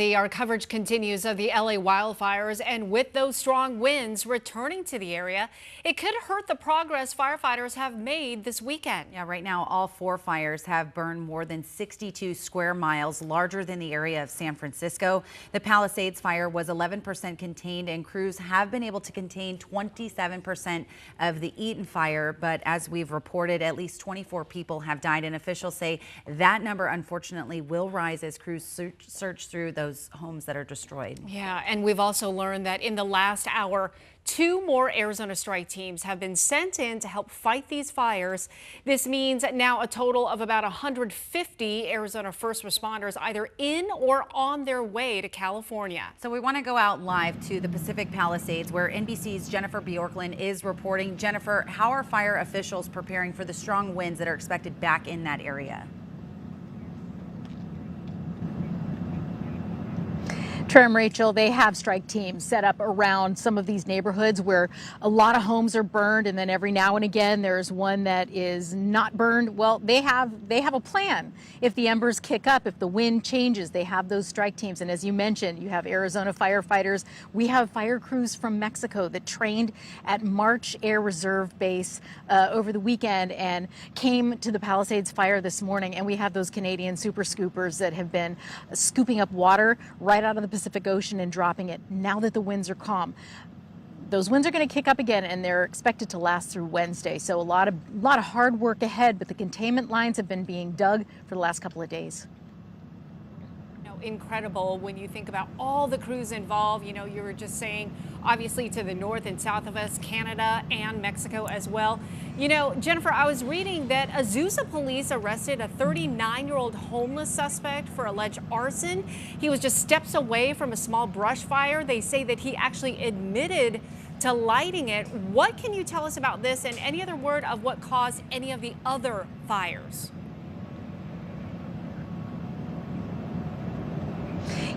Our coverage continues of the LA wildfires, and with those strong winds returning to the area, it could hurt the progress firefighters have made this weekend. Yeah, right now all four fires have burned more than 62 square miles, larger than the area of San Francisco. The Palisades fire was 11% contained, and crews have been able to contain 27% of the Eaton fire. But as we've reported, at least 24 people have died, and officials say that number unfortunately will rise as crews search through those homes that are destroyed. Yeah, and we've also learned that in the last hour, 2 more Arizona strike teams have been sent in to help fight these fires. This means now a total of about 150 Arizona first responders either in or on their way to California. So we want to go out live to the Pacific Palisades, where NBC's Jennifer Bjorklund is reporting. Jennifer, how are fire officials preparing for the strong winds that are expected back in that area? Trim, Rachel, they have strike teams set up around some of these neighborhoods where a lot of homes are burned, and then every now and again there's one that is not burned. Well, they have a plan. If the embers kick up, if the wind changes, they have those strike teams. And as you mentioned, you have Arizona firefighters. We have fire crews from Mexico that trained at March Air Reserve Base over the weekend and came to the Palisades fire this morning. And we have those Canadian super scoopers that have been scooping up water right out of the Pacific Ocean and dropping it now that the winds are calm. Those winds are going to kick up again, and they're expected to last through Wednesday. So a lot of hard work ahead, but the containment lines have been being dug for the last couple of days. Incredible when you think about all the crews involved. You know, you were just saying, obviously to the north and south of us, Canada and Mexico as well. You know, Jennifer, I was reading that Azusa police arrested a 39-year-old homeless suspect for alleged arson. He was just steps away from a small brush fire. They say that he actually admitted to lighting it. What can you tell us about this, and any other word of what caused any of the other fires?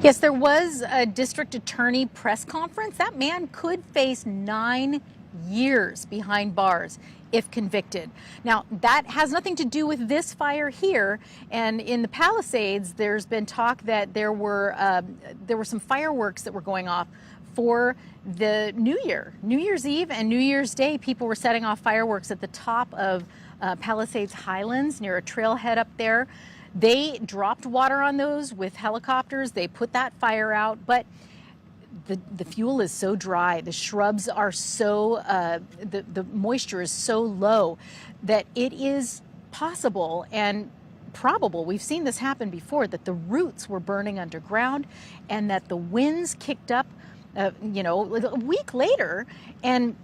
Yes, there was a district attorney press conference. That man could face 9 years behind bars if convicted. Now, that has nothing to do with this fire here. And in the Palisades, there's been talk that there were some fireworks that were going off for the New Year. New Year's Eve and New Year's Day, people were setting off fireworks at the top of Palisades Highlands near a trailhead up there. They dropped water on those with helicopters. They put that fire out, but the fuel is so dry. The shrubs are so, the moisture is so low that it is possible and probable, we've seen this happen before, that the roots were burning underground and that the winds kicked up, you know, a week later and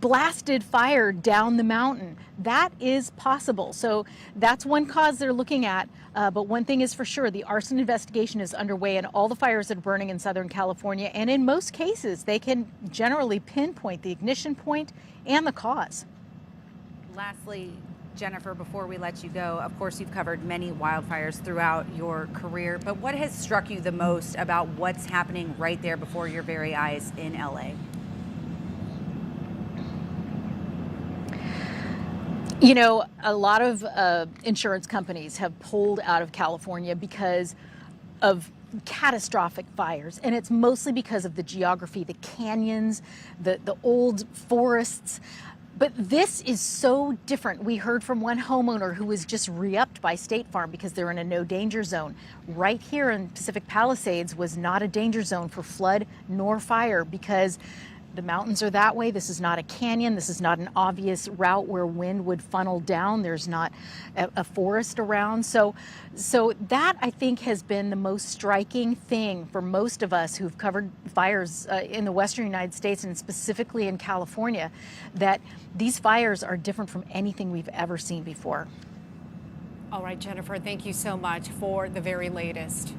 blasted fire down the mountain. That is possible. So that's one cause they're looking at. But one thing is for sure, the arson investigation is underway in all the fires that are burning in Southern California. And in most cases, they can generally pinpoint the ignition point and the cause. Lastly, Jennifer, before we let you go, of course, you've covered many wildfires throughout your career, but what has struck you the most about what's happening right there before your very eyes in LA? You know, a lot of insurance companies have pulled out of California because of catastrophic fires, and it's mostly because of the geography, the canyons, the old forests. But this is so different. We heard from one homeowner who was just re-upped by State Farm because they're in a no danger zone. Right here in Pacific Palisades was not a danger zone for flood nor fire because the mountains are that way. This is not a canyon. This is not an obvious route where wind would funnel down. There's not a forest around. So that, I think, has been the most striking thing for most of us who've covered fires in the western United States and specifically in California, that these fires are different from anything we've ever seen before. All right, Jennifer, thank you so much for the very latest.